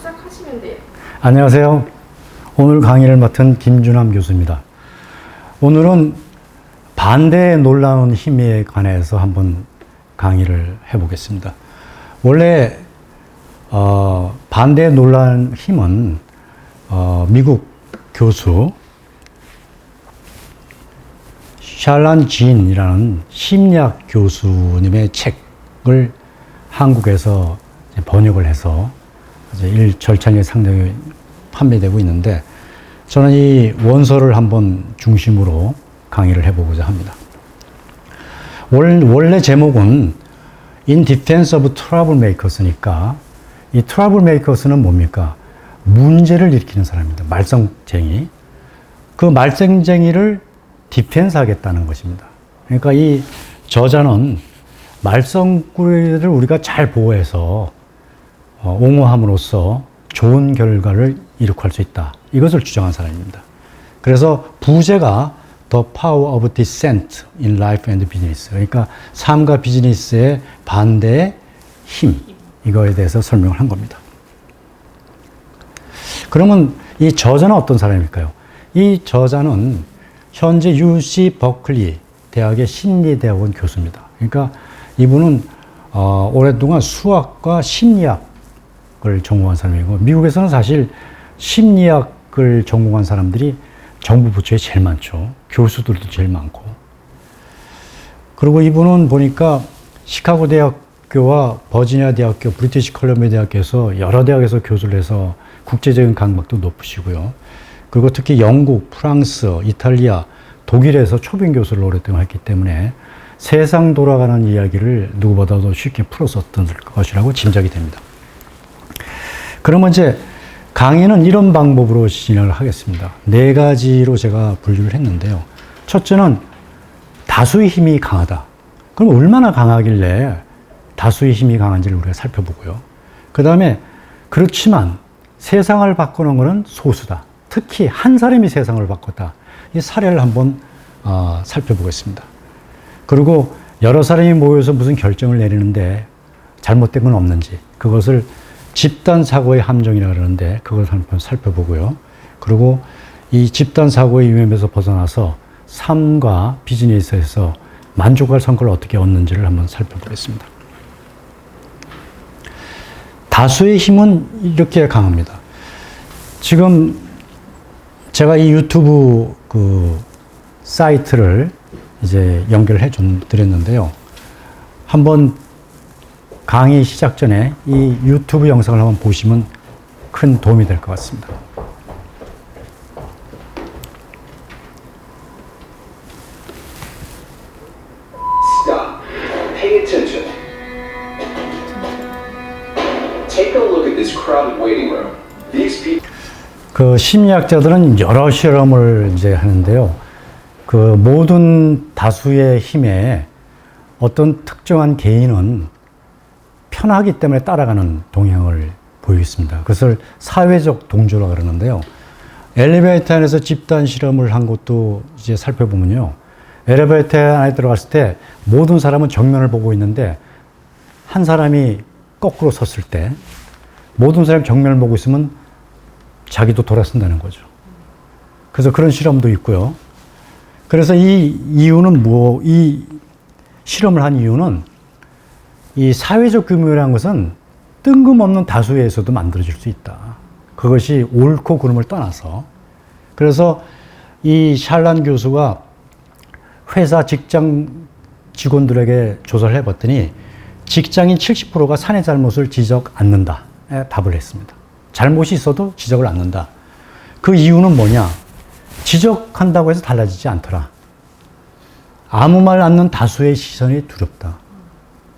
시작하시면 돼요. 안녕하세요. 오늘 강의를 맡은 김준함 교수입니다. 오늘은 반대의 놀라운 힘에 관해서 한번 강의를 해보겠습니다. 원래 반대의 놀라운 힘은 미국 교수 샬란 진이라는 심리학 교수님의 책을 한국에서 번역을 해서 이제 절찬리에 상당히 판매되고 있는데, 저는 이 원서를 한번 중심으로 강의를 해보고자 합니다. 원래 제목은 In Defense of Troublemakers니까, 이 Troublemakers는 뭡니까? 문제를 일으키는 사람입니다. 말썽쟁이. 그 말썽쟁이를 디펜스 하겠다는 것입니다. 그러니까 이 저자는 말썽꾸러기를 우리가 잘 보호해서 옹호함으로써 좋은 결과를 이룩할 수 있다. 이것을 주장한 사람입니다. 그래서 부제가 The Power of Dissent in Life and Business. 그러니까 삶과 비즈니스의 반대의 힘. 이거에 대해서 설명을 한 겁니다. 그러면 이 저자는 어떤 사람일까요? 이 저자는 현재 UC 버클리 대학의 심리대학원 교수입니다. 그러니까 이분은 오랫동안 수학과 심리학을 전공한 사람이고, 미국에서는 사실 심리학을 전공한 사람들이 정부 부처에 제일 많죠. 교수들도 제일 많고. 그리고 이분은 보니까 시카고 대학교와 버지니아 대학교, 브리티시 컬럼비아 대학교에서 여러 대학에서 교수를 해서 국제적인 강박도 높으시고요. 그리고 특히 영국, 프랑스, 이탈리아, 독일에서 초빙 교수를 오랫동안 했기 때문에 세상 돌아가는 이야기를 누구보다도 쉽게 풀었었던 것이라고 짐작이 됩니다. 그러면 이제 강의는 이런 방법으로 진행을 하겠습니다. 4가지로 제가 분류를 했는데요. 첫째는 다수의 힘이 강하다. 그럼 얼마나 강하길래 다수의 힘이 강한지를 우리가 살펴보고요. 그 다음에 그렇지만 세상을 바꾸는 것은 소수다. 특히 한 사람이 세상을 바꿨다. 이 사례를 한번 살펴보겠습니다. 그리고 여러 사람이 모여서 무슨 결정을 내리는데 잘못된 건 없는지, 그것을 집단 사고의 함정이라고 그러는데 그걸 한번 살펴보고요. 그리고 이 집단 사고의 위험에서 벗어나서 삶과 비즈니스에서 만족할 성과를 어떻게 얻는지를 한번 살펴보겠습니다. 다수의 힘은 이렇게 강합니다. 지금 제가 이 유튜브 사이트를 이제 연결해 드렸는데요. 한번 강의 시작 전에 이 유튜브 영상을 한번 보시면 큰 도움이 될 것 같습니다. Stop. Pay attention. Take a look at this crowded waiting room. These people. 그 심리학자들은 여러 실험을 이제 하는데요. 그 모든 다수의 힘에 어떤 특정한 개인은 편하기 때문에 따라가는 동향을 보이고 있습니다. 그것을 사회적 동조라고 그러는데요. 엘리베이터 안에서 집단 실험을 한 것도 이제 살펴보면요. 엘리베이터 안에 들어갔을 때 모든 사람은 정면을 보고 있는데 한 사람이 거꾸로 섰을 때 모든 사람이 정면을 보고 있으면 자기도 돌아선다는 거죠. 그래서 그런 실험도 있고요. 그래서 이 이유는 이 실험을 한 이유는 이 사회적 규모라는 것은 뜬금없는 다수에서도 만들어질 수 있다. 그것이 옳고 그름을 떠나서. 그래서 이 샬란 교수가 회사 직장 직원들에게 조사를 해봤더니 직장인 70%가 사내 잘못을 지적 않는다. 답을 했습니다. 잘못이 있어도 지적을 않는다. 그 이유는 뭐냐? 지적한다고 해서 달라지지 않더라. 아무 말 않는 다수의 시선이 두렵다.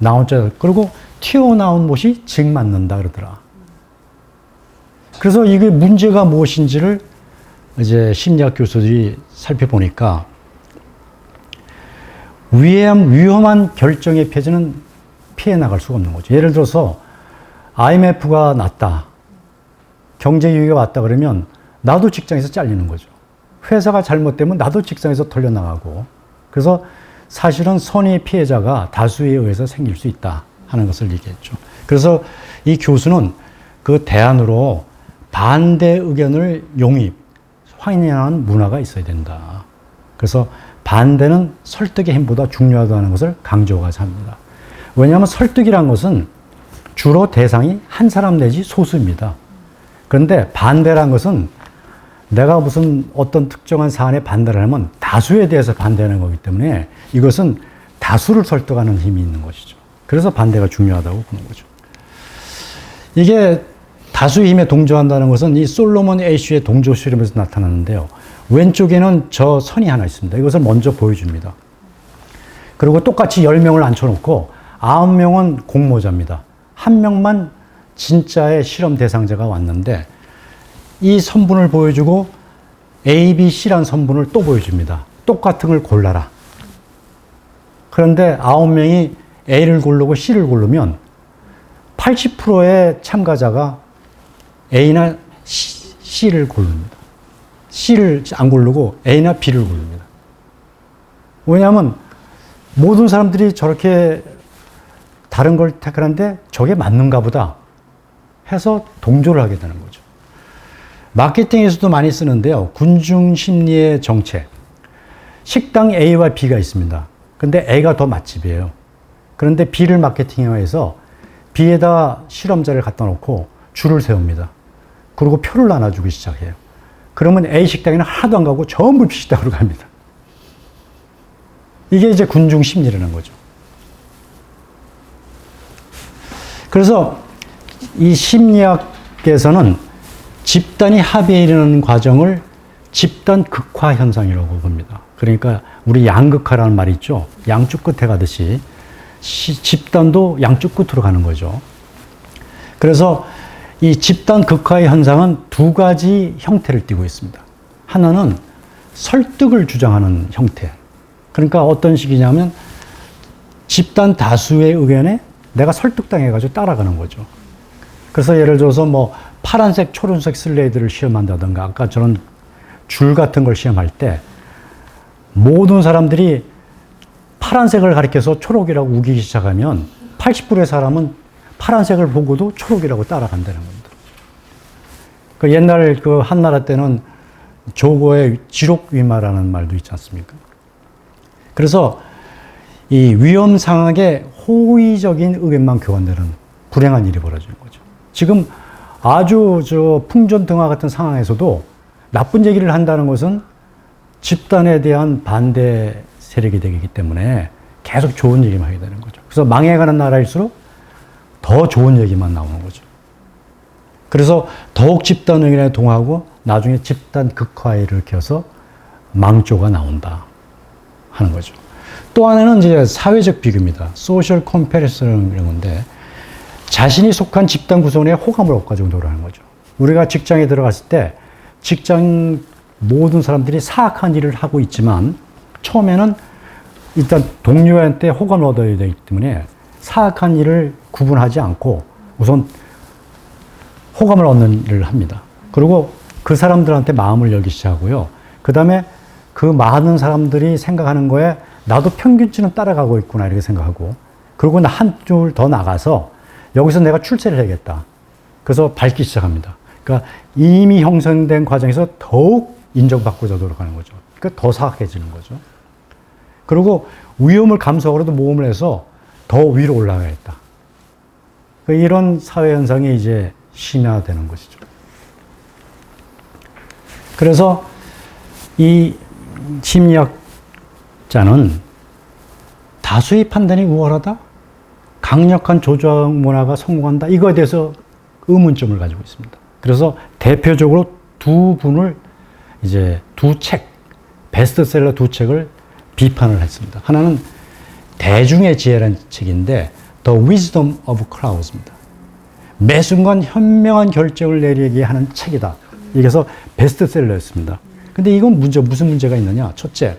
나 혼자, 그리고 튀어나온 못이 직 맞는다 그러더라. 그래서 이게 문제가 무엇인지를 이제 심리학 교수들이 살펴보니까 위험한 결정의 폐지는 피해 나갈 수가 없는 거죠. 예를 들어서 IMF가 났다. 경제 위기가 왔다 그러면 나도 직장에서 잘리는 거죠. 회사가 잘못되면 나도 직장에서 털려나가고. 그래서 사실은 선의의 피해자가 다수에 의해서 생길 수 있다 하는 것을 얘기했죠. 그래서 이 교수는 그 대안으로 반대 의견을 용입, 환영하는 문화가 있어야 된다. 그래서 반대는 설득의 힘보다 중요하다는 것을 강조하고자 합니다. 왜냐하면 설득이란 것은 주로 대상이 한 사람 내지 소수입니다. 그런데 반대란 것은 내가 무슨 어떤 특정한 사안에 반대를 하면 다수에 대해서 반대하는 거기 때문에 이것은 다수를 설득하는 힘이 있는 것이죠. 그래서 반대가 중요하다고 보는 거죠. 이게 다수의 힘에 동조한다는 것은 이 솔로몬 A씨의 동조 실험에서 나타나는데요. 왼쪽에는 저 선이 하나 있습니다. 이것을 먼저 보여줍니다. 그리고 똑같이 10명을 앉혀놓고 9명은 공모자입니다. 1명만 진짜의 실험 대상자가 왔는데 이 선분을 보여주고 A, B, C란 선분을 또 보여줍니다. 똑같은 걸 골라라. 그런데 9명이 A를 고르고 C를 고르면 80%의 참가자가 A나 C를 고릅니다. C를 안 고르고 A나 B를 고릅니다. 왜냐하면 모든 사람들이 저렇게 다른 걸 택하는데 저게 맞는가 보다 해서 동조를 하게 되는 거죠. 마케팅에서도 많이 쓰는데요. 군중 심리의 정책. 식당 A와 B가 있습니다. 근데 A가 더 맛집이에요. 그런데 B를 마케팅해서 B에다 실험자를 갖다 놓고 줄을 세웁니다. 그리고 표를 나눠주기 시작해요. 그러면 A 식당에는 하나도 안 가고 전부 B 식당으로 갑니다. 이게 이제 군중 심리라는 거죠. 그래서 이 심리학에서는 집단이 합의에 이르는 과정을 집단 극화 현상이라고 봅니다. 그러니까 우리 양극화라는 말이 있죠. 양쪽 끝에 가듯이 집단도 양쪽 끝으로 가는 거죠. 그래서 이 집단 극화의 현상은 두 가지 형태를 띠고 있습니다. 하나는 설득을 주장하는 형태. 그러니까 어떤 식이냐면 집단 다수의 의견에 내가 설득당해가지고 따라가는 거죠. 그래서 예를 들어서 뭐 파란색, 초록색 슬레이드를 시험한다든가 아까 저런 줄 같은 걸 시험할 때 모든 사람들이 파란색을 가리켜서 초록이라고 우기기 시작하면 80%의 사람은 파란색을 보고도 초록이라고 따라간다는 겁니다. 그 옛날 그 한나라 때는 조고의 지록위마라는 말도 있지 않습니까? 그래서 이 위험 상황에 호의적인 의견만 교환되는 불행한 일이 벌어지는 거죠. 지금 아주 저 풍전등화 같은 상황에서도 나쁜 얘기를 한다는 것은 집단에 대한 반대 세력이 되기 때문에 계속 좋은 얘기만 하게 되는 거죠. 그래서 망해가는 나라일수록 더 좋은 얘기만 나오는 거죠. 그래서 더욱 집단 의견에 동하고 나중에 집단 극화에 일으켜서 망조가 나온다 하는 거죠. 또 하나는 이제 사회적 비교입니다. 소셜 컴패리슨이라는 건데 자신이 속한 집단 구성원의 호감을 얻고자 노력하는 거죠. 우리가 직장에 들어갔을 때 직장 모든 사람들이 사악한 일을 하고 있지만 처음에는 일단 동료한테 호감을 얻어야 되기 때문에 사악한 일을 구분하지 않고 우선 호감을 얻는 일을 합니다. 그리고 그 사람들한테 마음을 열기 시작하고요. 그 다음에 그 많은 사람들이 생각하는 거에 나도 평균치는 따라가고 있구나 이렇게 생각하고 그리고 한 줄 더 나가서 여기서 내가 출세를 해야겠다. 그래서 밟기 시작합니다. 그러니까 이미 형성된 과정에서 더욱 인정받고자 노력하는 거죠. 그러니까 더 사악해지는 거죠. 그리고 위험을 감수하고라도 모험을 해서 더 위로 올라가야겠다. 이런 사회 현상이 이제 심화되는 것이죠. 그래서 이 심리학자는 다수의 판단이 우월하다? 강력한 조작 문화가 성공한다? 이거에 대해서 의문점을 가지고 있습니다. 그래서 대표적으로 두 분을 이제 두 책, 베스트셀러 두 책을 비판을 했습니다. 하나는 대중의 지혜라는 책인데 The Wisdom of Crowds입니다. 매 순간 현명한 결정을 내리게 하는 책이다. 이래서 베스트셀러였습니다. 근데 이건 무슨 문제가 있느냐? 첫째,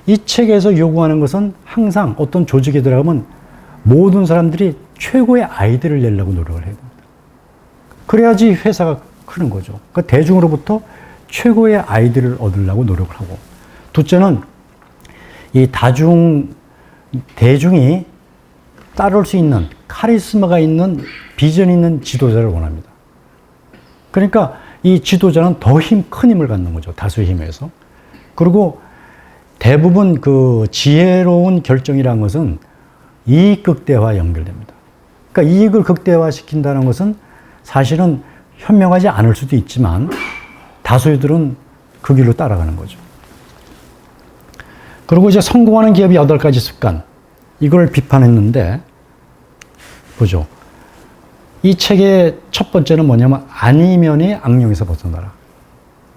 이 책에서 요구하는 것은 항상 어떤 조직에 들어가면 모든 사람들이 최고의 아이디어를 내려고 노력을 해야 됩니다. 그래야지 회사가 크는 거죠. 그러니까 대중으로부터 최고의 아이디어를 얻으려고 노력을 하고, 둘째는 이 대중이 따를 수 있는 카리스마가 있는 비전 있는 지도자를 원합니다. 그러니까 이 지도자는 더 큰 힘을 갖는 거죠. 다수의 힘에서. 그리고 대부분 그 지혜로운 결정이라는 것은 이익 극대화와 연결됩니다. 그러니까 이익을 극대화시킨다는 것은 사실은 현명하지 않을 수도 있지만 다수들은 그 길로 따라가는 거죠. 그리고 이제 성공하는 기업의 8가지 습관, 이걸 비판했는데, 보죠. 이 책의 첫 번째는 뭐냐면, 아니면이 악령에서 벗어나라.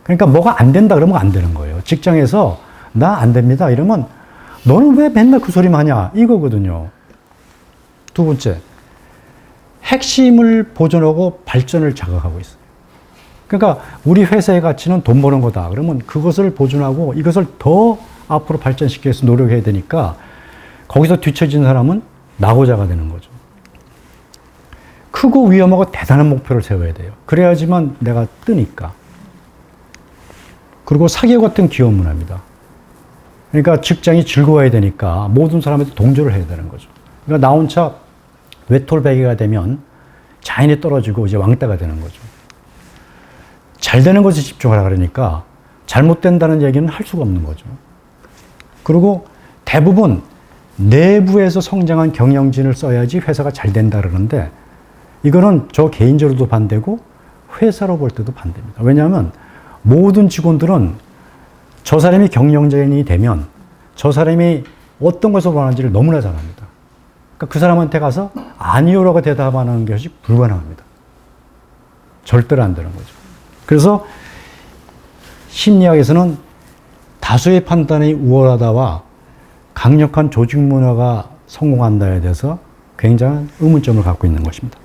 그러니까 뭐가 안 된다 그러면 안 되는 거예요. 직장에서 나 안 됩니다 이러면 너는 왜 맨날 그 소리만 하냐 이거거든요. 두 번째, 핵심을 보존하고 발전을 자극하고 있어요. 그러니까 우리 회사의 가치는 돈 버는 거다. 그러면 그것을 보존하고 이것을 더 앞으로 발전시키기 위해서 노력해야 되니까 거기서 뒤처진 사람은 낙오자가 되는 거죠. 크고 위험하고 대단한 목표를 세워야 돼요. 그래야지만 내가 뜨니까. 그리고 사기와 같은 기업 문화입니다. 그러니까 직장이 즐거워야 되니까 모든 사람한테 동조를 해야 되는 거죠. 그러니까 나 혼자 외톨배기가 되면 자인이 떨어지고 이제 왕따가 되는 거죠. 잘 되는 것에 집중하라 그러니까 잘못된다는 얘기는 할 수가 없는 거죠. 그리고 대부분 내부에서 성장한 경영진을 써야지 회사가 잘 된다 그러는데 이거는 저 개인적으로도 반대고 회사로 볼 때도 반대입니다. 왜냐하면 모든 직원들은 저 사람이 경영진이 되면 저 사람이 어떤 것을 원하는지를 너무나 잘 압니다. 그러니까 그 사람한테 가서 아니요라고 대답하는 것이 불가능합니다. 절대로 안 되는 거죠. 그래서 심리학에서는 다수의 판단이 우월하다와 강력한 조직 문화가 성공한다에 대해서 굉장한 의문점을 갖고 있는 것입니다.